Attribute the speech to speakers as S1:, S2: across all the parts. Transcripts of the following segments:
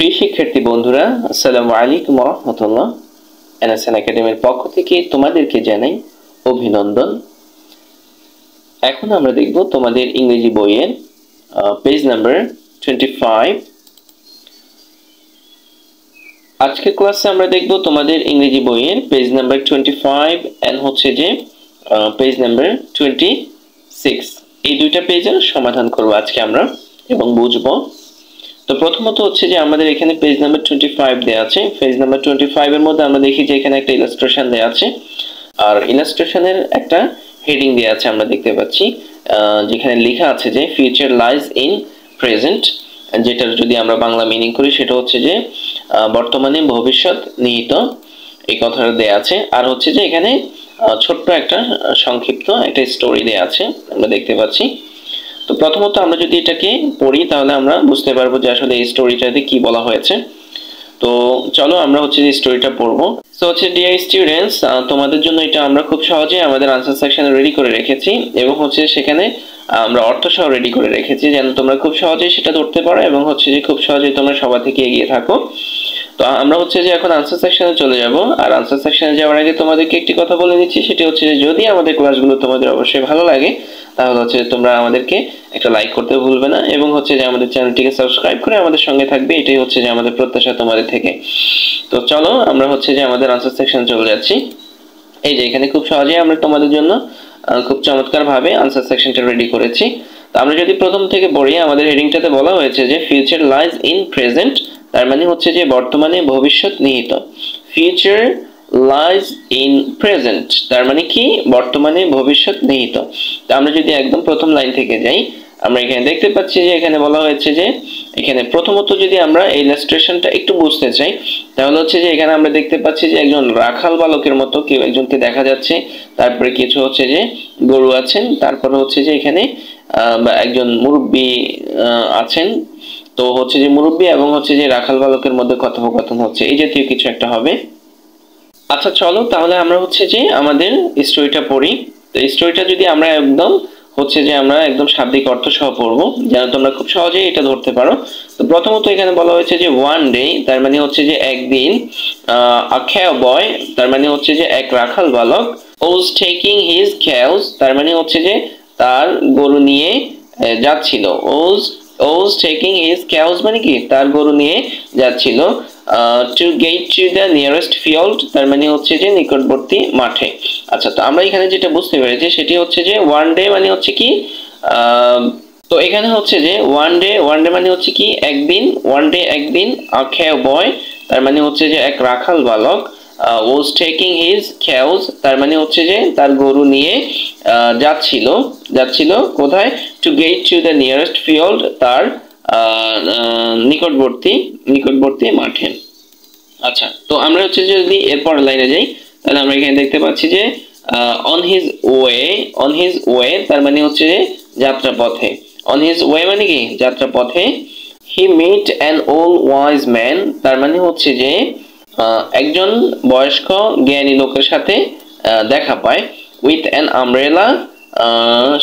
S1: প্রিয় শিক্ষার্থী বন্ধুরা, আসসালামু আলাইকুম ওয়া রাহমাতুল্লাহ। এনএসএন একাডেমির পক্ষ থেকে তোমাদেরকে জানাই অভিনন্দন। এখন আমরা দেখব তোমাদের ইংরেজি বইয়ের পেজ নাম্বার 25। আজকের ক্লাসে আমরা দেখব তোমাদের ইংরেজি বইয়ের পেজ নাম্বার 25 এন্ড হচ্ছে যে পেজ নাম্বার 26। এই দুইটা পেজের সমাধান করব আজকে আমরা এবং বুঝবো। তো প্রথমত হচ্ছে যে আমাদের এখানে পেজ নাম্বার 25 দেয়া আছে। পেজ নাম্বার 25 এর মধ্যে আমরা দেখি যে এখানে একটা ইলাস্ট্রেশন দেয়া আছে, আর ইলাস্ট্রেশনের একটা হেডিং দেয়া আছে আমরা দেখতে পাচ্ছি, যেখানে লেখা আছে যে ফিউচার লাইজ ইন প্রেজেন্ট, যেটার যদি আমরা বাংলা মিনিং করি সেটা হচ্ছে যে বর্তমানে ভবিষ্যৎ নিহিত, এই কথাটা দেয়া আছে। আর হচ্ছে যে এখানে ছোট্ট একটা সংক্ষিপ্ত একটা স্টোরি দেয়া আছে আমরা দেখতে পাচ্ছি। তো প্রথমত আমরা যদি এটাকে পড়ি তাহলে আমরা বুঝতে পারবো যে আসলে এই স্টোরিটাতে কি বলা হয়েছে। তো চলো আমরা হচ্ছে যে স্টোরিটা পড়বো। সো হচ্ছে ডিয়ার স্টুডেন্টস, তোমাদের জন্য এটা আমরা খুব সহজে আমাদের আনসার সেকশনে রেডি করে রেখেছি এবং হচ্ছে সেখানে আমরা অর্থ সহ রেডি করে রেখেছি যেন তোমরা খুব সহজেই সেটা ধরতে পারো এবং হচ্ছে যে খুব সহজেই তোমরা সবার থেকে এগিয়ে থাকো। তো আমরা হচ্ছে যে এখন আনসার সেকশনে চলে যাব। আর আনসার সেকশনে যাওয়ার আগে তোমাদেরকে একটি কথা বলে নিচ্ছি, সেটি হচ্ছে যে যদি আমাদের ক্লাসগুলো তোমাদের অবশ্যই ভালো লাগে তাহলে হচ্ছে তোমরা আমাদেরকে একটা লাইক করতে ভুলবে না এবং হচ্ছে যে আমাদের চ্যানেলটিকে সাবস্ক্রাইব করে আমাদের সঙ্গে থাকবে, এটাই হচ্ছে যে আমাদের প্রত্যাশা তোমাদের থেকে। তো চলো আমরা হচ্ছে যে আমাদের আনসার সেকশন চলে যাচ্ছি। এই যে এখানে খুব সহজেই আমরা তোমাদের জন্য খুব চমৎকার ভাবে আনসার সেকশনটা রেডি করেছি। তো আমরা যদি প্রথম থেকে পড়ি, আমাদের হেডিংটাতে বলা হয়েছে যে ফিউচার লাইজ ইন প্রেজেন্ট, তার মানে হচ্ছে যে বর্তমানে ভবিষ্যৎ নিহিত। ফিউচার লাইজ ইন প্রেজেন্ট তার মানে কি বর্তমানে ভবিষ্যৎ নিহিত। তো আমরা যদি একদম প্রথম লাইন থেকে যাই, আমরা এখানে দেখতে পাচ্ছি যে এখানে বলা হয়েছে যে এখানে প্রথমত যদি আমরা এই ইলাস্ট্রেশনটা একটু বুঝতে চাই তাহলে হচ্ছে যে এখানে আমরা দেখতে পাচ্ছি যে একজন রাখাল বালকের মতো কেউ একজনকে দেখা যাচ্ছে, তারপরে কিছু হচ্ছে যে গরু আছেন, তারপরে হচ্ছে যে এখানে একজন মুরব্বী আছেন। তো হচ্ছে যে মুরব্বী এবং হচ্ছে যে রাখাল বালকের মধ্যে কথোপকথন হচ্ছে, এই জাতীয় কিছু একটা হবে। আচ্ছা চলো তাহলে আমরা হচ্ছে যে আমাদের স্টোরিটা পড়ি। তো স্টোরিটা যদি আমরা একদম হচ্ছে যে আমরা একদম শাব্দিক অর্থ সহ পড়বো যেন তোমরা খুব সহজেই এটা ধরতে পারো। তো প্রথমত এখানে বলা হয়েছে যে ওয়ান ডে তার মানে হচ্ছে যে একদিন, আ cow boy তার মানে হচ্ছে যে এক রাখাল বালক, was taking his cows তার মানে হচ্ছে যে তার গরু নিয়ে যাচ্ছিল। was taking his cows মানে কি তার গরু নিয়ে যাচ্ছিল। to get to the nearest field তার মানে হচ্ছে যে নিকটবর্তী মাঠে। আচ্ছা তো আমরা এখানে যেটা বুঝতে পেরেছি সেটি হচ্ছে যে ওয়ান ডে মানে হচ্ছে কি, তো এখানে হচ্ছে যে ওয়ান ডে মানে হচ্ছে কি একদিন, ওয়ান ডে একদিন, a cow boy তার মানে হচ্ছে যে এক রাখাল বালক, was taking his cows তার মানে হচ্ছে যে তার গরু নিয়ে যাচ্ছিল কোথায়, to get to the nearest field তার নিকটবর্তী মাঠে। আচ্ছা তো আমরা হচ্ছে যে যদি এরপর লাইনে যাই তাহলে আমরা এখানে দেখতে পাচ্ছি যে on his way তার মানে হচ্ছে যে যাত্রাপথে। on his way মানে কি যাত্রাপথে। he met an old wise man তার মানে হচ্ছে যে একজন বয়স্ক জ্ঞানী লোকের সাথে দেখা পায়। with an umbrella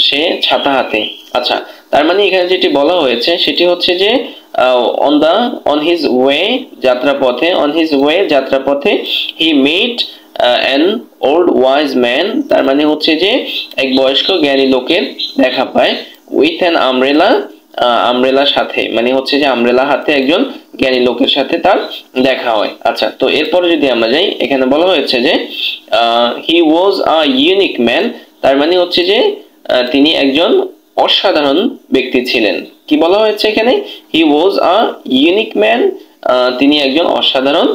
S1: সে ছাতা হাতে। আচ্ছা তার মানে এখানে যেটি বলা হয়েছে সেটি হচ্ছে যে on his way যাত্রাপথে he met an old wise man তার মানে হচ্ছে যে এক বয়স্ক জ্ঞানী লোকের দেখা পায়। with an umbrella সাথে মানে হচ্ছে যে আমব্রেলা হাতে একজন জ্ঞানী লোকের সাথে তার দেখা হয়। আচ্ছা তো এরপরে যদি আমরা যাই, এখানে বলা হয়েছে যে he was a unique man তার মানে হচ্ছে যে তিনি একজন অসাধারণ ব্যক্তি ছিলেন। কি বলা হয়েছে এখানে, he was a unique man তিনি একজন অসাধারণ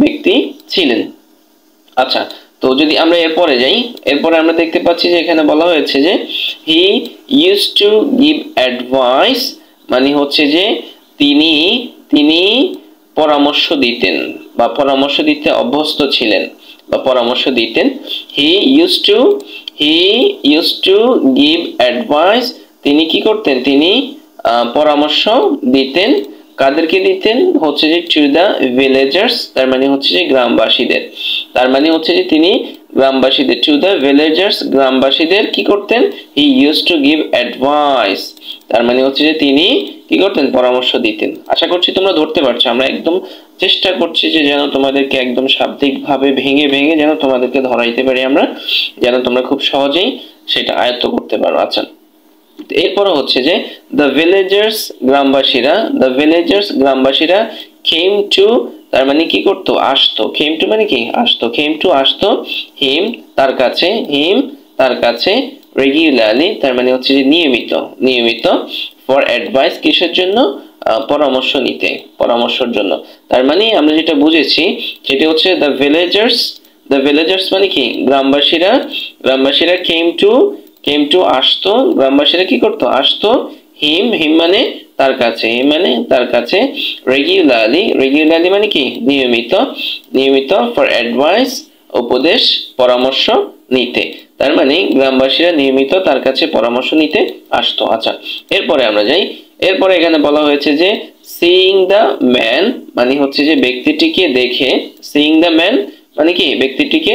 S1: ব্যক্তি ছিলেন। আচ্ছা তো যদি আমরা এরপরে যাই, এরপরে আমরা দেখতে পাচ্ছি যে এখানে বলা হয়েছে যে he used to give advice মানে হচ্ছে যে তিনি পরামর্শ দিতেন বা পরামর্শ দিতে অভ্যস্ত ছিলেন বা পরামর্শ দিতেন। he used to give advice তিনি কি করতেন, তিনি পরামর্শ দিতেন। কাদেরকে দিতেন, হচ্ছে যে টু দা ভিলেজার্স তার মানে হচ্ছে যে গ্রামবাসীদের। তার মানে হচ্ছে যে তিনি গ্রামবাসীদের, টু দ্য ভিলেজার্স গ্রামবাসীদের কি করতেন, he use to give advice, তার মানে হচ্ছে যে তিনি কি করতেন, পরামর্শ দিতেন। আশা করছি তোমরা ধরতে পারছো। আমরা একদম চেষ্টা করছি যে যেন তোমাদেরকে একদম শাব্দিকভাবে ভেঙে ভেঙে যেন তোমাদেরকে ধরাইতে পারি আমরা, যেন তোমরা খুব সহজেই সেটা আয়ত্ত করতে পারো। আচ্ছা, এরপরে হচ্ছে যে দ্য ভিলেজার্স গ্রামবাসীরা, দ্য ভিলেজার্স গ্রামবাসীরা কেম টু, তার মানে কি করতো, আসতো। কেম টু মানে কি, আসতো। কেম টু আসতো, হিম তার কাছে, হিম তার কাছে, রেগুলারলি তার মানে হচ্ছে যে নিয়মিত, নিয়মিত, ফর অ্যাডভাইস কিসের জন্য, পরামর্শ নিতে, পরামর্শের জন্য। তার মানে আমরা যেটা বুঝেছি সেটা হচ্ছে দ্য ভিলেজার্স, দ্য ভিলেজার্স মানে কি গ্রামবাসীরা, গ্রামবাসীরা কেম টু আসতো, গ্রামবাসীরা কি করতো, আসতো, হিম, হিম মানে তার কাছে, হিম মানে তার কাছে, রেগুলারলি, রেগুলারলি মানে কি নিয়মিত, নিয়মিত, ফর অ্যাডভাইস উপদেশ পরামর্শ নিতে। তার মানে গ্রামবাসীরা নিয়মিত তার কাছে পরামর্শ নিতে আসতো। আচ্ছা, এরপরে আমরা যাই। এরপরে এখানে বলা হয়েছে যে সিইং দ্য ম্যান মানে হচ্ছে যে ব্যক্তিটিকে দেখে, সিইং দ্য ম্যান মানে কি ব্যক্তিটিকে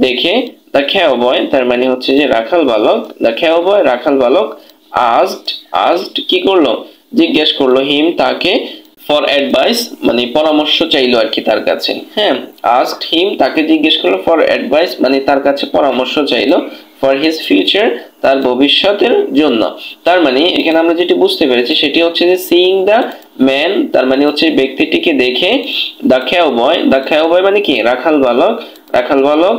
S1: দেখে, দ্য ক্যাওবয় তার মানে হচ্ছে যে রাখাল বালক, দ্য ক্যাওবয় রাখাল বালক, আস্কড কি করলো, জিজ্ঞেস করলো, হিম তাকে, ফর অ্যাডভাইস মানে পরামর্শ চাইলো আর কি তার কাছে। হ্যাঁ, আস্কড হিম তাকে জিজ্ঞেস করলো, ফর অ্যাডভাইস মানে তার কাছে পরামর্শ চাইলো, ফর হিজ ফিউচার তার ভবিষ্যতের জন্য। তার মানে এখানে আমরা যেটি বুঝতে পেরেছি সেটি হচ্ছে যে সিইং দ্য ম্যান তার মানে হচ্ছে ব্যক্তিটিকে দেখে, দ্য ক্যাওবয় মানে কি রাখাল বালক, রাখাল বালক,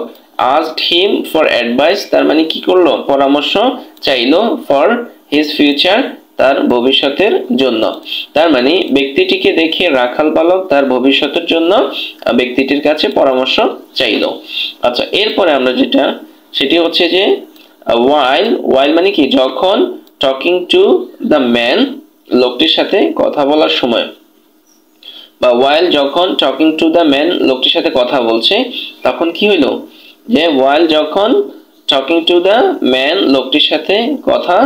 S1: asked him for advice তার মানে কি করলো, পরামর্শ চাইলো, ফর হিজ ফিউচার তার ভবিষ্যতের জন্য। তার মানে ব্যক্তিটিকে দেখে রাখাল বালক তার ভবিষ্যতের জন্য ব্যক্তিটির কাছে পরামর্শ চাইলো। আচ্ছা, এরপরে আমরা যেটা সেটি হচ্ছে যে while, while মানে কি যখন, টকিং টু দ্য ম্যান লোকটির সাথে কথা বলার সময়, বা while যখন, টকিং টু দ্য ম্যান লোকটির সাথে কথা বলছে, তখন কি হইলো, যে while যখন, টকিং টু দ্য ম্যান লোকটির সাথে কথা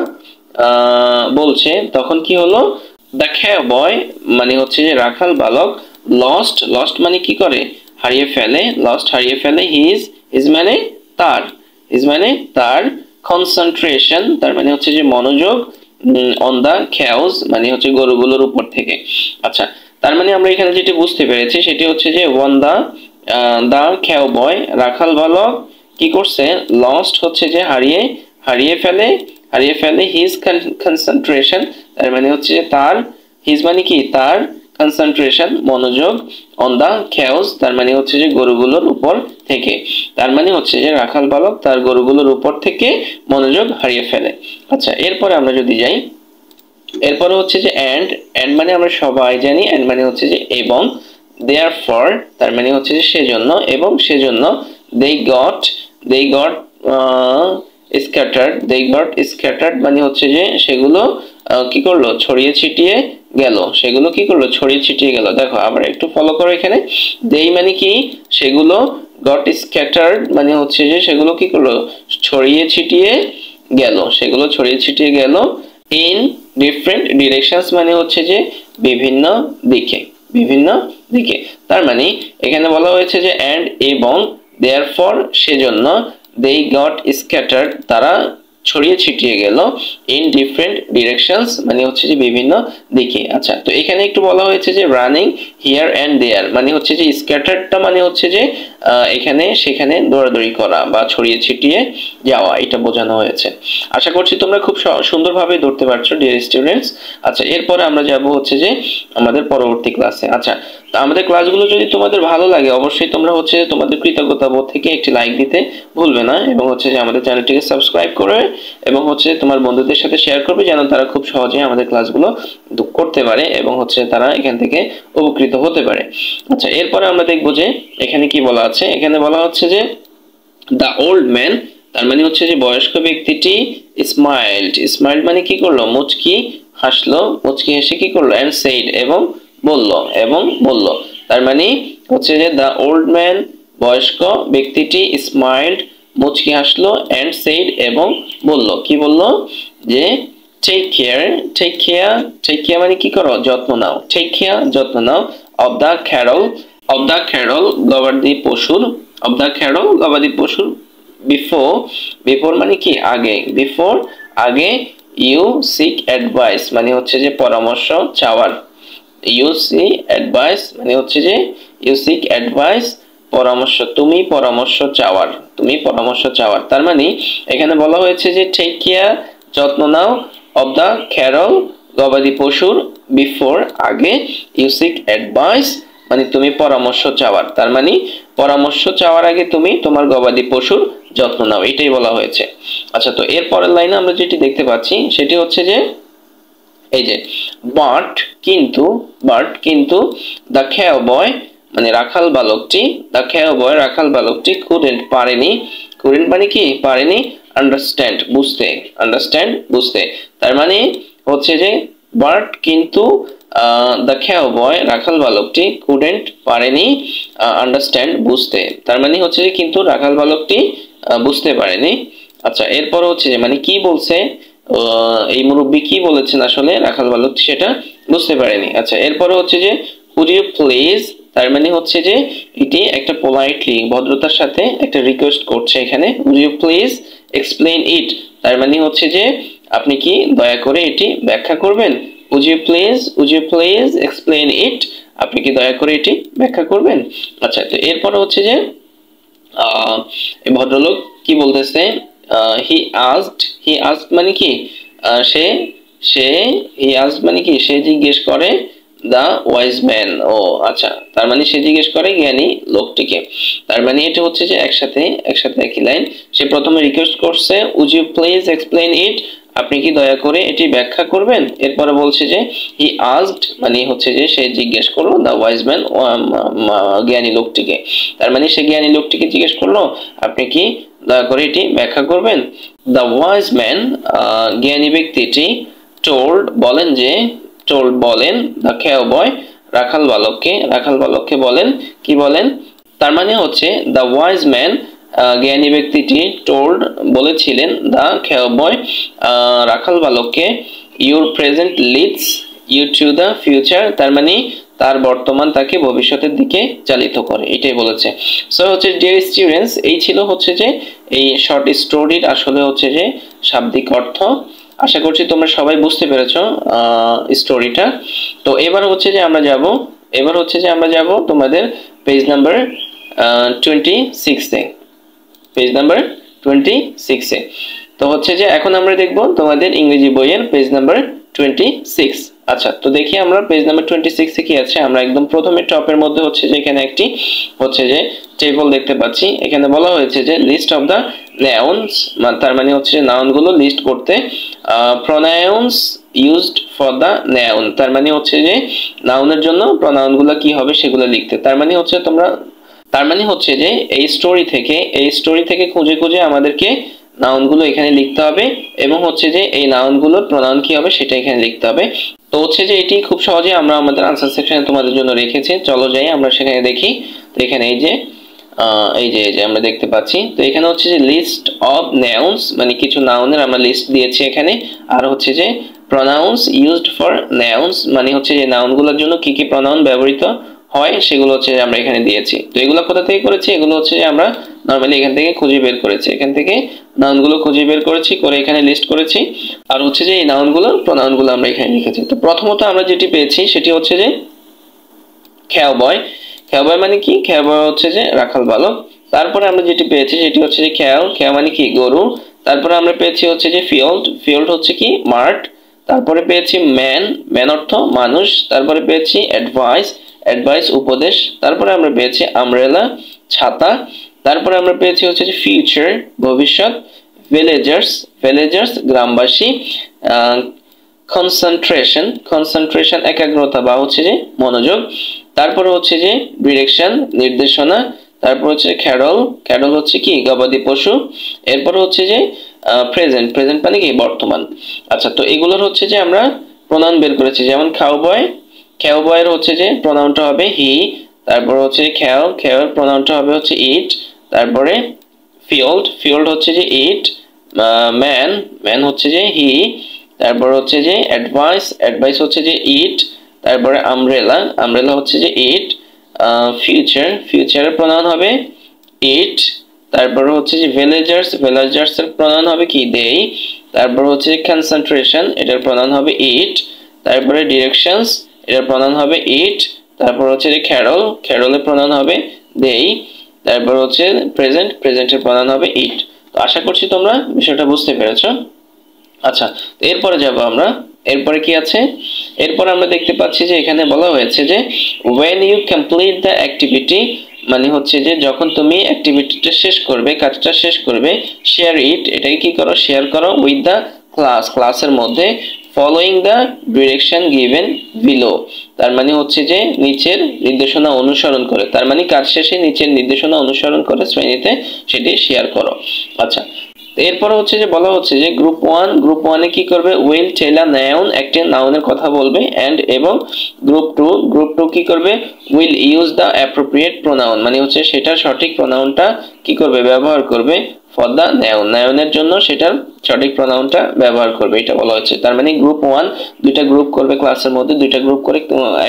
S1: বলছে, তখন কি হলো, দ্য ক্যাওবয় মানে হচ্ছে যে রাখাল বালক, লস্ট মানে কি করে, হারিয়ে ফেলে, লস্ট হারিয়ে ফেলে, হিজ মানে তার, হিজ মানে তার, কনসেন্ট্রেশন তার মানে হচ্ছে যে মনোযোগ, অন দ্য ক্যাউজ মানে হচ্ছে গরুগুলোর উপর থেকে। আচ্ছা, তার মানে আমরা এখানে যেটা বুঝতে পেরেছি সেটি হচ্ছে যে ওয়ান দ্য ক্যাওবয় রাখাল বালক কি করছে, লস্ট হচ্ছে যে হারিয়ে ফেলে হিজ কনসেন্ট্রেশন তার মানে হচ্ছে যে তার, হিজ মানে কি তার, কনসেন্ট্রেশন মনোযোগ, অন দ্য ক্যাউজ তার মানে হচ্ছে যে গরুগুলোর উপর থেকে। তার মানে হচ্ছে যে রাখাল বালক তার গরুগুলোর উপর থেকে মনোযোগ হারিয়ে ফেলে। আচ্ছা, এরপরে আমরা যদি যাই, এরপরে হচ্ছে যে এন্ড মানে আমরা সবাই জানি, এন্ড মানে হচ্ছে যে এবং, দেয়ারফর তার মানে হচ্ছে যে সেজন্য, এবং সেজন্য, they got scattered মানে হচ্ছে যে সেগুলো কি করলো, ছড়িয়ে ছিটিয়ে গেল, সেগুলো কি করলো, ছড়িয়ে ছিটিয়ে গেল। দেখো আবার একটু ফলো করো এখানে, they মানে কি সেগুলো, got scattered মানে হচ্ছে যে সেগুলো কি করলো, ছড়িয়ে ছিটিয়ে গেল, সেগুলো ছড়িয়ে ছিটিয়ে গেল, in different directions মানে হচ্ছে যে বিভিন্ন দিকে, বিভিন্ন দিকে। তার মানে এখানে বলা হয়েছে যে and এবং, therefore সেজন্য, they got scattered তারা ছড়িয়ে ছিটিয়ে গেল, in different directions মানে হচ্ছে যে বিভিন্ন দিকে। আচ্ছা, তো এখানে একটু বলা হয়েছে যে running here and there মানে হচ্ছে যে scatteredটা মানে হচ্ছে যে এখানে সেখানে দৌড়াদৌড়ি করা বা ছড়িয়ে ছিটিয়ে যাওয়া, এটা বোঝানো হয়েছে। আশা করছি তোমরা খুব সুন্দরভাবে ধরতে পারছো ডিয়ার স্টুডেন্টস। আচ্ছা, এরপরে আমরা যাব হচ্ছে যে আমাদের পরবর্তী ক্লাসে। আচ্ছা, তো আমাদের ক্লাসগুলো যদি তোমাদের ভালো লাগে অবশ্যই তোমরা হচ্ছে তোমাদের কৃতজ্ঞতা বোধ থেকে একটি লাইক দিতে ভুলবে না, এবং হচ্ছে যে আমাদের চ্যানেলটিকে সাবস্ক্রাইব করবে, এবং হচ্ছে তোমার বন্ধুদের সাথে শেয়ার করবে যেন তারা খুব সহজে আমাদের ক্লাসগুলো করতে পারে এবং হচ্ছে তারা এখান থেকে উপকৃত হতে পারে। আচ্ছা, এরপরে আমরা দেখবো যে এখানে কি বলা আছে। এখানে বলা হচ্ছে যে দ্য ওল্ড ম্যান তার মানে হচ্ছে যে বয়স্ক ব্যক্তিটি, স্মাইলড মানে কি করলো, মুচকি হাসলো, মুচকি হেসে কি করলো, এন্ড সেইড এবং বলল। তার মানে হচ্ছে যে দ্য ওল্ড ম্যান বয়স্ক ব্যক্তিটি, স্মাইলড মুচকি হাসলো, এন্ড সেইড এবং বলল, কি বলল, যে টেক কেয়ার মানে কি করো, যত্ন নাও, টেক কেয়ার যত্ন নাও, অফ দ্য ক্যারল গবাদি পশুর, বিফোর বিফোর মানে কি আগে, বিফোর আগে ইউ সিক অ্যাডভাইস মানে হচ্ছে যে পরামর্শ চাওয়ার, ইউ সি অ্যাডভাইস মানে হচ্ছে যে ইউ সিক অ্যাডভাইস পরামর্শ, তুমি পরামর্শ চাওয়ার, তুমি পরামর্শ চাওয়ার। তার মানে এখানে বলা হয়েছে যে টেক কেয়ার যত্ন নাও অব দ্য ক্যারল গবাদি পশুর, বিফোর আগে, ইউ সিক অ্যাডভাইস মানে তুমি পরামর্শ চাওয়ার। তার মানে পরামর্শ চাওয়ার আগে তুমি তোমার গবাদি পশুর যত্ন নাও, এটাই বলা হয়েছে। আচ্ছা, তো এর পরের লাইনে আমরা যেটি দেখতে পাচ্ছি সেটি হচ্ছে যে এই যে বাট কিন্তু, বাট কিন্তু দ্য ক্যাওবয় মানে রাখাল বালকটি, দ্য ক্যাওবয় রাখাল বালকটি কুডেন্ট পারেনি, কুডেন্ট মানে কি পারেনি, আন্ডারস্ট্যান্ড বুঝতে, আন্ডারস্ট্যান্ড বুঝতে। তার মানে হচ্ছে যে বাট কিন্তু দ্য ক্যাওবয় রাখাল বালকটি কুডেন্ট পারেনি আন্ডারস্ট্যান্ড বুঝতে। তার মানে হচ্ছে যে কিন্তু রাখাল বালকটি বুঝতে পারেনি। আচ্ছা, এরপর হচ্ছে যে মানে কি বলছে, এই মুরব্বী কি বলেছেন আসলে রাখাল বালক সেটা বুঝতে পারেনি। আচ্ছা, এরপরে হচ্ছে যে কুড ইউ প্লিজ, তার মানে হচ্ছে যে এটি একটা পোলাইটলি ভদ্রতার সাথে একটা রিকোয়েস্ট করছে এখানে, could you please explain it, তার মানে হচ্ছে যে আপনি কি দয়া করে এটি ব্যাখ্যা করবেন, would you please explain it, আপনি কি দয়া করে এটি ব্যাখ্যা করবেন। আচ্ছা, তো এরপরে হচ্ছে যে এই ভদ্রলোক কি বলতেছে, হি আস্কড মানে কি সে সে হি আস্কড মানে কি সে জিজ্ঞেস করে দা ওয়াইজ ম্যান, ও আচ্ছা, তার মানে সে জিজ্ঞেস করে জ্ঞানী লোকটিকে। তার মানে এটা হচ্ছে যে একসাথে একই লাইন। সে প্রথমে রিকোয়েস্ট করছে would you please explain it, আপনি কি দয়া করে এটি ব্যাখ্যা করবেন। এরপরে বলছে যে হি আস্কড মানে হচ্ছে যে সে জিজ্ঞেস করলো দা ওয়াইজ ম্যান জ্ঞানী লোকটিকে, তার মানে সে জ্ঞানী লোকটিকে জিজ্ঞেস করলো আপনি কি দয়া করে এটি ব্যাখ্যা করবেন। দা ওয়াইজ ম্যান জ্ঞানী ব্যক্তিটি টোল্ড বলেন যে, টোল্ড বলেন দা ক্যাওবয় রাখাল বালককে বলেন কি বলেন, তার মানে হচ্ছে দা ওয়াইজ ম্যান জ্ঞানী ব্যক্তিটি টোল্ড বলেছিলেন দা ক্যাওবয় রাখাল বালককে your present leads you to the future, তার মানে তার বর্তমান তাকে ভবিষ্যতের দিকে চালিত করে, এটাই বলেছে। সো হচ্ছে ডিয়ার স্টুডেন্টস, এই ছিল হচ্ছে যে এই শর্ট স্টোরির আসলে হচ্ছে যে শাব্দিক অর্থ। আশা করছি তোমরা সবাই বুঝতে পেরেছো স্টোরিটা। তো এবার হচ্ছে যে আমরা যাব তোমাদের পেজ নাম্বার 26 এ, পেজ নাম্বার 26 এ। তো হচ্ছে যে এখন আমরা দেখব তোমাদের ইংরেজি বইয়ের পেজ নাম্বার 26। আচ্ছা, তো দেখি আমরা পেজ নাম্বার 26 এ কি আছে। আমরা একদম প্রথমে টপের মধ্যে হচ্ছে যে এখানে একটি হচ্ছে যে টেবল দেখতে পাচ্ছি। এখানে বলা হয়েছে যে লিস্ট অফ দা নাউন্স, তার মানে হচ্ছে যে নাউন গুলো লিস্ট করতে, pronouns used for the noun, তার মানে হচ্ছে যে নাউনের জন্য প্রোনাউন গুলো কি হবে সেগুলো লিখতে। তার মানে হচ্ছে যে এই স্টোরি থেকে খুঁজে আমাদেরকে নাউন গুলো এখানে লিখতে হবে এবং হচ্ছে যে এই নাউন গুলোর প্রোনাউন কি হবে সেটা এখানে লিখতে হবে। তো হচ্ছে যে এটি খুব সহজে আমরা আমাদের আনসার সেকশনে তোমাদের জন্য রেখেছি, চলো যাই আমরা সেখানে দেখি। তো এখানে এই যে আমরা দেখতে পাচ্ছি, তো এখানে হচ্ছে যে লিস্ট অফ নাউন্স মানে কিছু নাউনের আমরা লিস্ট দিয়েছি এখানে, আর হচ্ছে যে প্রোনাউন্স ইউজড ফর নাউন্স মানে হচ্ছে যে নাউনগুলোর জন্য কি কি প্রোনাউন ব্যবহৃত হয় সেগুলো হচ্ছে আমরা এখানে দিয়েছি। তো এগুলো কোথা থেকে করেছি, এগুলো হচ্ছে যে আমরা নরমালি এখান থেকে খুঁজে বের করেছি, এখান থেকে নাউনগুলো খুঁজে বের করেছি করে এখানে লিস্ট করেছি, আর হচ্ছে যে এই নাউনগুলোর প্রোনাউনগুলো আমরা এখানে লিখেছি। তো প্রথমত আমরা যেটি পেয়েছি সেটি হচ্ছে যে ক্যাওবয় মানে কি, ক্যাওবয় হচ্ছে যে রাখাল বালক। তারপরে আমরা যেটি পেয়েছি সেটি হচ্ছে যে ক্যাও মানে কি গরু। তারপরে আমরা পেয়েছি হচ্ছে যে ফিল্ড হচ্ছে কি মাঠ। তারপরে পেয়েছি ম্যান অর্থ মানুষ। তারপরে পেয়েছি অ্যাডভাইস উপদেশ। তারপরে আমরা পেয়েছি আমব্রেলা ছাতা। তারপরে আমরা পেয়েছি হচ্ছে যে ফিউচার ভবিষ্যৎ। ভিলেজার্স গ্রামবাসী। কনসেন্ট্রেশন একাগ্রতা বা হচ্ছে যে মনোযোগ। তারপরে হচ্ছে যে ডিরেকশন নির্দেশনা। তারপর হচ্ছে ক্যারল হচ্ছে কি গবাদি পশু। এরপর হচ্ছে যে প্রেজেন্ট মানে কি বর্তমান। আচ্ছা, তো এগুলোর হচ্ছে যে আমরা প্রোনাউন বের করেছি, যেমন ক্যাওবয়ের হচ্ছে যে প্রোনাউনটা হবে হি। তারপর হচ্ছে ক্যাওর প্রোনাউনটা হবে হচ্ছে ইট। তারপরে ফিল্ড হচ্ছে যে ইট। ম্যান হচ্ছে যে হি। তারপর হচ্ছে যে অ্যাডভাইস হচ্ছে যে ইট। তারপরে আমব্রেলা হচ্ছে যে ইট। ফিউচারের প্রোনাউন হবে ইট। তারপরে হচ্ছে যে ভিলেজার্স, ভিলেজার্স এর প্রনাউন হবে কি দেই। তারপর হচ্ছে কনসেন্ট্রেশন, এটার প্রনাউন হবে ইট। তারপরে ডিরেকশনস, এটার প্রনাউন হবে ইট। তারপর হচ্ছে যে ক্যারল, ক্যারলের প্রনাউন হবে দেই। তারপর হচ্ছে প্রেজেন্ট, প্রেজেন্টের প্রনাউন হবে ইট। তো আশা করছি তোমরা বিষয়টা বুঝতে পেরেছো। আচ্ছা, তো এরপরে যাব আমরা। এরপরে কি আছে, এরপর আমরা দেখতে পাচ্ছি যে এখানে বলা হয়েছে যে when you complete the activity, মানে হচ্ছে যে যখন তুমি অ্যাক্টিভিটিটা শেষ করবে, কাজটা শেষ করবে, শেয়ার ইট, এটাকে কি করো, শেয়ার করো উইথ দ্য ক্লাস, ক্লাসের মধ্যে, following the direction given below, তার মানে হচ্ছে যে নিচের নির্দেশনা অনুসরণ করে, তার মানে কাজ শেষে নিচের নির্দেশনা অনুসরণ করে শ্রেণীতে সেটি শেয়ার করো। আচ্ছা, এরপর হচ্ছে যে বলা হচ্ছে যে গ্রুপ 1, গ্রুপ 1 এ কি করবে, উইল টেল আ নাউন, একটা নাউনের কথা বলবে, এন্ড এবং গ্রুপ 2, গ্রুপ 2 কি করবে, will use the appropriate pronoun, মানে হচ্ছে সেটার সঠিক প্রোনাউনটা কি করবে, ব্যবহার করবে, ফর দ্য নাউন, নাউনের জন্য সেটার সঠিক প্রোনাউনটা ব্যবহার করবে, এটা বলা হচ্ছে। তার মানে গ্রুপ 1 দুইটা গ্রুপ করবে ক্লাসের মধ্যে, দুইটা গ্রুপ করে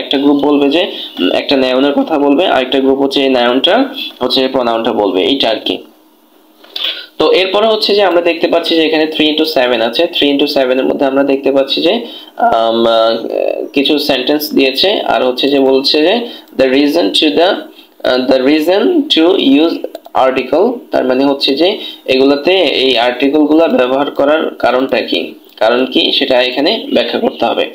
S1: একটা গ্রুপ বলবে যে একটা নাউনের কথা বলবে, আরেকটা গ্রুপ হচ্ছে এই নাউনটা হচ্ছে প্রোনাউনটা বলবে, এইটা আর কি। তো এরপরে হচ্ছে যে আমরা দেখতে পাচ্ছি যে এখানে 3x7 আছে। 3x7 এর মধ্যে আমরা দেখতে পাচ্ছি যে কিছু সেন্টেন্স দিয়েছে, আর হচ্ছে যে বলছে যে the reason to use article, তার মানে হচ্ছে যে এগুলাতে এই আর্টিকেল গুলা ব্যবহার করার কারণটা কি, কারণ কি সেটা এখানে ব্যাখ্যা করতে হবে।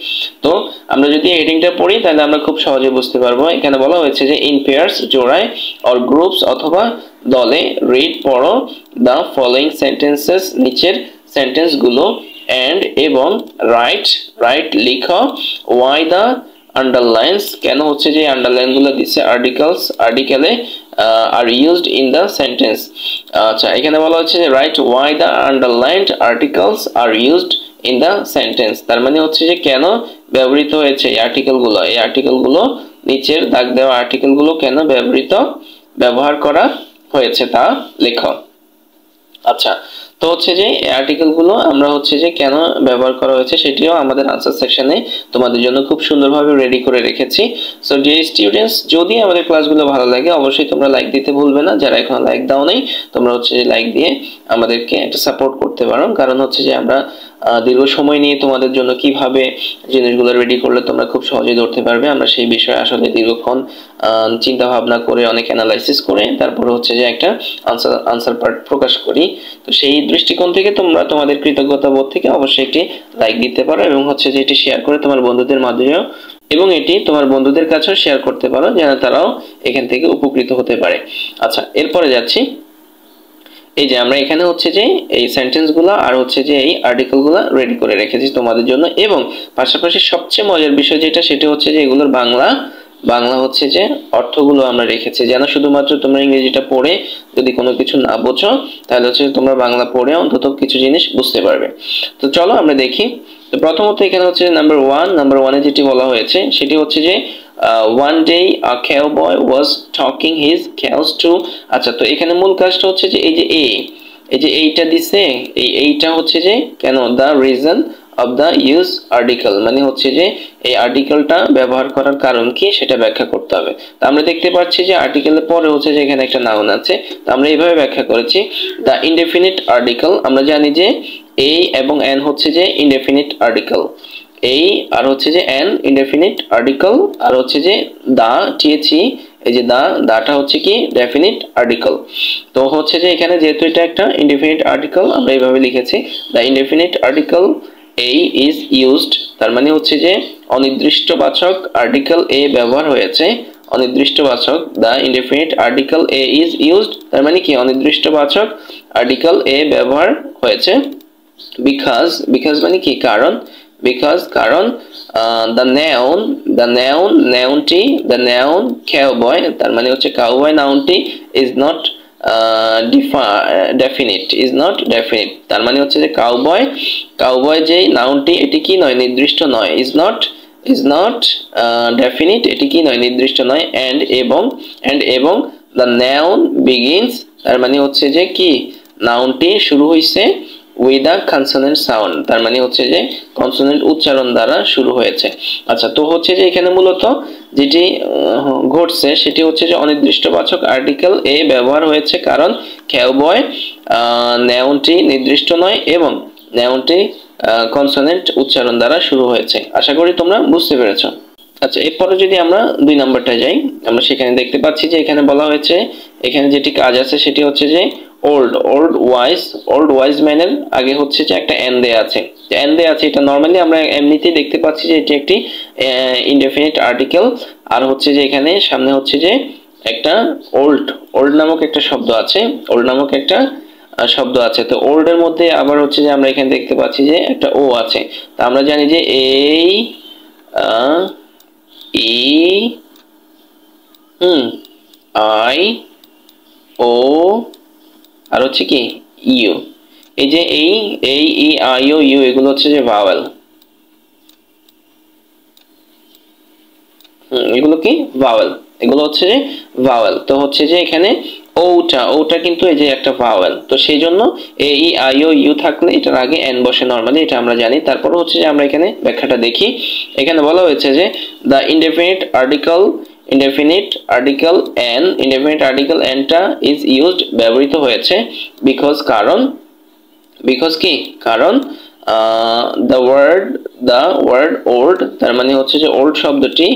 S1: তো আমরা যদি হেডিংটা পড়ি তাহলে আমরা খুব সহজে বুঝতে পারবো। এখানে বলা হয়েছে যে ইন পেয়ার্স, জোড়ায়, অর গ্রুপস অথবা দলে, রিড পড়ো, দ্য ফলোইং সেন্টেন্সেস, নিচের সেন্টেন্স গুলো, এন্ড এবং রাইট, রাইট লিখো, ওয়াই দ্য আন্ডারলাইন্স, কেন হচ্ছে যে আন্ডারলাইন গুলো দিচ্ছে আর্টিকেলস, আর্টিকেলে are used in the sentence. আচ্ছা, এখানে বলা হচ্ছে যে write why the underlined articles are used in the sentence, তার মানে হচ্ছে যে কেন ব্যবহৃত হয়েছে এই আর্টিকেলগুলো, এই আর্টিকেলগুলো নিচের দাগ দেওয়া আর্টিকেলগুলো কেন ব্যবহার করা হয়েছে তা লেখো। আচ্ছা, তো হচ্ছে যে এই আর্টিকেলগুলো আমরা হচ্ছে যে কেন ব্যবহার করা হয়েছে সেটিও আমাদের আনসার সেকশনে তোমাদের জন্য খুব সুন্দরভাবে রেডি করে রেখেছি। সো ডিয়ার স্টুডেন্টস, যদি আমাদের ক্লাসগুলো ভালো লাগে অবশ্যই তোমরা লাইক দিতে ভুলবে না। যারা এখনো লাইক দাও নাই তোমরা হচ্ছে যে লাইক দিয়ে আমাদেরকে একটা সাপোর্ট করতে পারো, কারণ হচ্ছে যে আমরা দীর্ঘ সময় নিয়ে তোমাদের জন্য কিভাবে জিনিসগুলো রেডি করলে তোমরা খুব সহজে ধরতে পারবে, আমরা সেই বিষয়ে আসলে দীর্ঘক্ষণ চিন্তা ভাবনা করে, অনেক অ্যানালাইসিস করে তারপর হচ্ছে যে একটা আনসার পার্ট প্রকাশ করি। তো সেই দৃষ্টিকোণ থেকে তোমরা তোমাদের কৃতজ্ঞতা বোধ থেকে অবশ্যই একটি লাইক দিতে পারো, এবং হচ্ছে যে এটি শেয়ার করে তোমার বন্ধুদের মাঝেও, এবং এটি তোমার বন্ধুদের কাছেও শেয়ার করতে পারো যেন তারাও এখান থেকে উপকৃত হতে পারে। আচ্ছা, এরপরে যাচ্ছি। এই যে আমরা এখানে হচ্ছে যে এই সেন্টেন্সগুলো আর হচ্ছে যে এই আর্টিকেলগুলো রেডি করে রেখেছি তোমাদের জন্য, এবং পাশাপাশি সবচেয়ে মজার বিষয় যেটা সেটা হচ্ছে যে এগুলোর বাংলা হচ্ছে যে অর্থগুলো আমরা রেখেছি, যেন শুধুমাত্র তোমরা ইংরেজিটা পড়ে যদি কোনো কিছু না বোঝো তাহলে হচ্ছে তোমরা বাংলা পড়ে অন্তত কিছু জিনিস বুঝতে পারবে। তো চলো আমরা দেখি। তো প্রথমত এখানে হচ্ছে নাম্বার 1 এ যেটি বলা হয়েছে সেটি হচ্ছে যে one day a cowboy was talking his cows to, আচ্ছা, তো এখানে মূল কাজটা হচ্ছে যে এই যে এইটা দিছে, এইটা হচ্ছে যে কেন, the reason of the use article, মানে হচ্ছে যে এই আর্টিকেলটা ব্যবহার করার কারণ কি সেটা ব্যাখ্যা করতে হবে। তো আমরা দেখতে পাচ্ছি যে আর্টিকেলের পরে হচ্ছে যে এখানে একটা নাউন আছে, তো আমরা এইভাবে ব্যাখ্যা করেছি the indefinite article, আমরা জানি যে a এবং n হচ্ছে যে indefinite article, এই আর হচ্ছে যে n ইনডেফিনিট আর্টিকেল, আর হচ্ছে যে দা টিএচই, এই যে দাটা হচ্ছে কি ডেফিনিট আর্টিকেল। তো হচ্ছে যে এখানে যেহেতু এটা একটা ইনডেফিনিট আর্টিকেল আমরা এইভাবে লিখেছি the indefinite article a is used, তার মানে হচ্ছে যে অনির্দিষ্টবাচক আর্টিকেল এ ব্যবহার হয়েছে, অনির্দিষ্টবাচক the indefinite article a is used, তার মানে কি অনির্দিষ্টবাচক আর্টিকেল এ ব্যবহার হয়েছে, বিকজ মানে কি কারণ, কারণ the noun cowboy, তার মানে হচ্ছে cowboy নাউনটি is not definite, তার মানে হচ্ছে যে cowboy যে নাউনটি এটি কি নয়, নির্দিষ্ট নয়, is not definite, এটি কি নয়, নির্দিষ্ট নয়, and এবং the noun begins, তার মানে হচ্ছে যে কি নাউনটি শুরু হইছে উইথ আ কনসোনেন্ট সাউন্ড, তার মানে হচ্ছে যে কনসোনেন্ট উচ্চারণ দ্বারা শুরু হয়েছে। আচ্ছা, তো হচ্ছে যে এখানে মূলত যেটি ঘটছে সেটি হচ্ছে যে অনির্দিষ্টবাচক আর্টিকেল এ ব্যবহার হয়েছে, কারণ কাউবয় নাউনটি নির্দিষ্ট নয় এবং নাউনটি কনসোনেন্ট উচ্চারণ দ্বারা শুরু হয়েছে। আশা করি তোমরা বুঝতে পেরেছো। আচ্ছা, এরপরে যদি আমরা 2 নম্বরটা যাই, আমরা সেখানে দেখতে পাচ্ছি যে এখানে বলা হয়েছে, এখানে যেটি কাজ আছে সেটি হচ্ছে যে ওল্ড ওয়াইজ ম্যানের আগে হচ্ছে যে একটা এন দেয়া আছে। এন দেয়া আছে, এটা নরমালি আমরা এমনিতেই দেখতে পাচ্ছি যে এটি একটি ইনডেফিনিট আর্টিকেল। আর হচ্ছে যে এখানে সামনে হচ্ছে যে একটা ওল্ড নামক একটা শব্দ আছে, ওল্ড নামক একটা শব্দ আছে। তো ওল্ড এর মধ্যে আবার হচ্ছে যে আমরা এখানে দেখতে পাচ্ছি যে একটা ও আছে। তো আমরা জানি যে এই আই ও আর হচ্ছে কি ইউ, এই যে এই ই আই ও ইউ এগুলো হচ্ছে যে ভাওয়েল। এগুলো কি ভাওয়েল, এগুলো হচ্ছে যে ভাওয়েল। তো হচ্ছে যে এখানে ওটা কিন্তু এই যে একটা ভাওয়েল, তো সেই জন্য এ ই আই ও ইউ থাকলে এটার আগে এন বসে নরমালি, এটা আমরা জানি। তারপর হচ্ছে যে আমরা এখানে ব্যাখ্যাটা দেখি। এখানে বলা হয়েছে যে দ্য ইনডেফিনিট আর্টিকেল এনটা ইজ ইউজড ব্যবহৃত হয়েছে বিকজ কি কারণ দ্য ওয়ার্ড ওল্ড, তার মানে হচ্ছে যে ওল্ড শব্দটি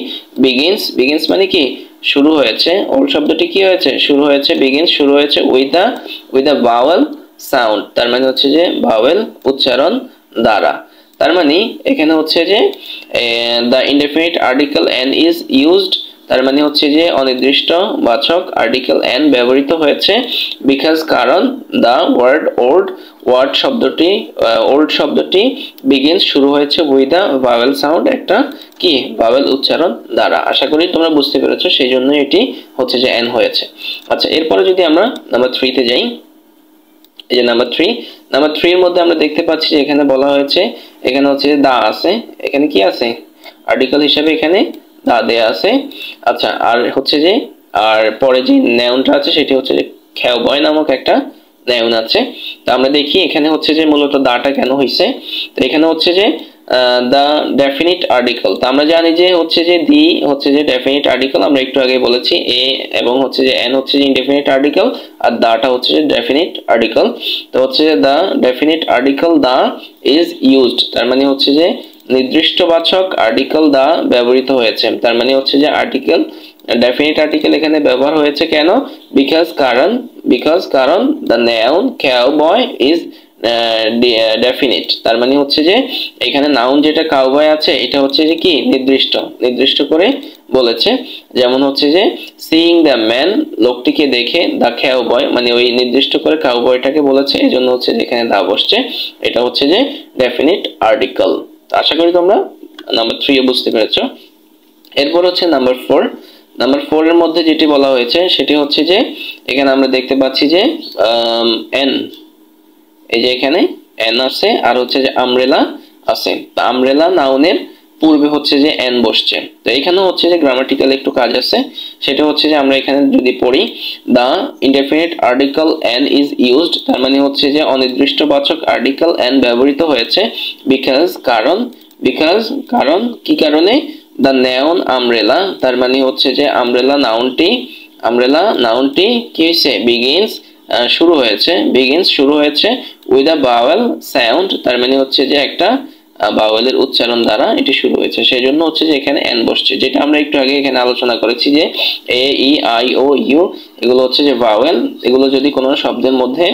S1: বিগিনস মানে কি শুরু হয়েছে, ওল্ড শব্দটি কি হয়েছে শুরু হয়েছে, শুরু হয়েছে উইথ আ ভাওয়েল সাউন্ড, তার মানে হচ্ছে যে ভাওয়েল উচ্চারণ দ্বারা। তার মানে এখানে হচ্ছে যে the indefinite article an is used, তার মানে হচ্ছে যে অনির্দিষ্ট বাচক আর্টিকেল এন ব্যবহৃত হয়েছে বিকজ কারণ দ্য ওয়ার্ড শব্দটি বিগিনস শুরু হয়েছে উইথ আ ভাওয়েল সাউন্ড, একটা কি ভাওয়েল উচ্চারণ দ্বারা। আশা করি তোমরা বুঝতে পেরেছো, সেই জন্য এটি হচ্ছে যে এন হয়েছে। আচ্ছা, এরপরে যদি আমরা নাম্বার 3 তে যাই, এই যে নাম্বার 3 এর মধ্যে আমরা দেখতে পাচ্ছি যে এখানে বলা হয়েছে, এখানে হচ্ছে যে দা আছে, এখানে কি আছে আর্টিকেল হিসেবে এখানে দা দেয়া আছে। আচ্ছা, আর হচ্ছে যে আর পরে যে নাউনটা আছে সেটি হচ্ছে যে কাউবয় নামক একটা নাউন আছে। তো আমরা দেখি এখানে হচ্ছে যে মূলত দাটা কেন হইছে। তো এখানে হচ্ছে যে দ্য ডেফিনিট আর্টিকেল, তো আমরা জানি যে হচ্ছে যে দি হচ্ছে যে ডেফিনিট আর্টিকেল, আমরা একটু আগে বলেছি এ এবং হচ্ছে যে এন হচ্ছে যে ইনডেফিনিট আর্টিকেল আর দাটা হচ্ছে যে ডেফিনিট আর্টিকেল। তো হচ্ছে যে the definite article the is used, তার মানে হচ্ছে যে নির্দিষ্টবাচক আর্টিকেল দা ব্যবহৃত হয়েছে, তার মানে হচ্ছে যে ডেফিনিট আর্টিকেল এখানে ব্যবহার হয়েছে কেন, বিকজ কারণ the noun cowboy is definite, তার মানে হচ্ছে যে এখানে নাউন যেটা কাউবয় আছে এটা হচ্ছে যে কি নির্দিষ্ট করে বলেছে। যেমন হচ্ছে যে সিইং দ্য ম্যান, লোকটিকে দেখে, দ্য কাউবয় মানে ওই নির্দিষ্ট করে কাউবয়টাকে বলেছে, এই জন্য হচ্ছে যেখানে দা বসছে এটা হচ্ছে যে ডেফিনিট আর্টিকেল। আশা করি তোমরা নাম্বার 3 বুঝতে পেরেছো। এরপর হচ্ছে নাম্বার 4 এর মধ্যে যেটি বলা হয়েছে সেটি হচ্ছে যে এখানে আমরা দেখতে পাচ্ছি যে এন, এই যে এখানে এন আছে আর হচ্ছে যে আমব্রেলা আছে। তো আমব্রেলা নাউনের পূর্বে হচ্ছে যে এন বসছে। তো এখানে হচ্ছে যে গ্রামাটিক্যাল একটু কাজ আছে, সেটা হচ্ছে যে আমরা এখানে যদি পড়ি the indefinite article an is used, তার মানে হচ্ছে যে অনির্দিষ্টবাচক আর্টিকেল এন ব্যবহৃত হয়েছে বিকজ কারণ কি কারণে দ্য নাউন আমব্রেলা, তার মানে হচ্ছে যে আমব্রেলা নাউনটি কি হয়েছে শুরু হয়েছে উইথ আ ভাওয়েল সাউন্ড, তার মানে হচ্ছে যে একটা ভাওয়েলের উচ্চারণ দ্বারা এটি শুরু হয়েছে, সেই জন্য হচ্ছে যে এখানে এন বসছে, যেটা আমরা একটু আগে এখানে আলোচনা করেছি যে এ ই আই ও ইউ এগুলো হচ্ছে যে ভাওয়েল, এগুলো যদি কোনো শব্দের মধ্যে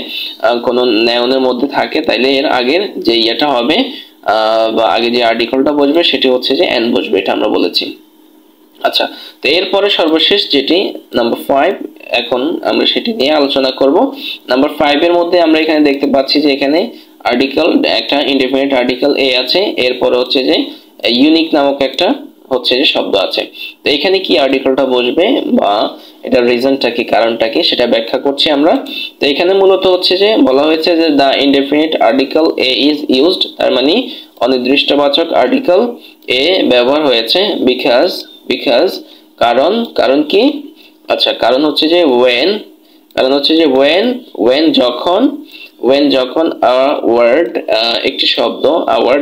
S1: কোনো নাউনের মধ্যে থাকে তাইলে এর আগের যে ইয়েটা হবে বা আগে যে আর্টিকেলটা বসবে সেটি হচ্ছে যে এন বসবে, এটা আমরা বলেছি। আচ্ছা, তো এরপরে সর্বশেষ যেটি নাম্বার 5, এখন আমরা সেটি নিয়ে আলোচনা করব। নাম্বার 5 এর মধ্যে আমরা এখানে দেখতে পাচ্ছি যে এখানে আর্টিকেল একটা ইনডেফিনিট আর্টিকেল এ আছে, এরপরে হচ্ছে যে ইউনিক নামক একটা হচ্ছে যে শব্দ আছে। তো এখানে কি আর্টিকেলটা বসবে বা এটার রিজনটা কি কারণটা কি সেটা ব্যাখ্যা করছি আমরা। তো এখানে মূলত হচ্ছে যে বলা হয়েছে যে the indefinite article a is used, তার মানে অনির্দিষ্টবাচক আর্টিকেল এ ব্যবহার হয়েছে বিকজ কারণ কি, আচ্ছা কারণ হচ্ছে যে when যখন when যখন a word একটি শব্দ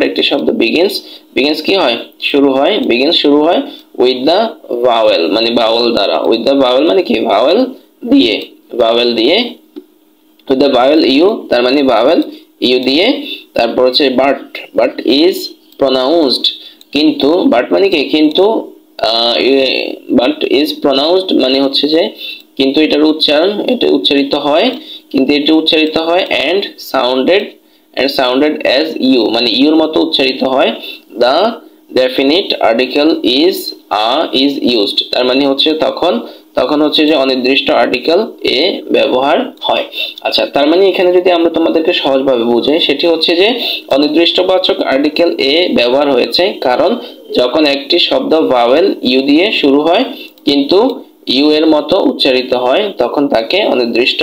S1: একটি শব্দ begins কি হয় শুরু হয় শুরু হয় with the vowel মানে vowel দ্বারা with the vowel মানে কি vowel দিয়ে with the vowel u তার মানে vowel u দিয়ে তারপর হচ্ছে but is pronounced কিন্তু but মানে কি কিন্তু but is pronounced মানে হচ্ছে যে কিন্তু এটার উচ্চারণ এটা উচ্চারিত হয় কিন্তু এটা উচ্চারিত হয় and sounded as u মানে u এর মতো উচ্চারিত হয় the definite article is used তার মানে হচ্ছে তখন হচ্ছে যে অনির্দিষ্ট আর্টিকেল এ ব্যবহার হয় আচ্ছা তার মানে এখানে যদি আমরা তোমাদেরকে সহজভাবে বুঝাই সেটি হচ্ছে যে অনির্দিষ্টবাচক আর্টিকেল এ ব্যবহার হয়েছে কারণ যখন একটি শব্দ ভাওয়েল ইউ দিয়ে শুরু হয় কিন্তু ইউ এর মতো উচ্চারিত হয় তখন তাকে অনির্দিষ্ট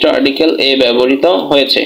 S1: আর্টিকেল এ ব্যবহৃত হয়েছে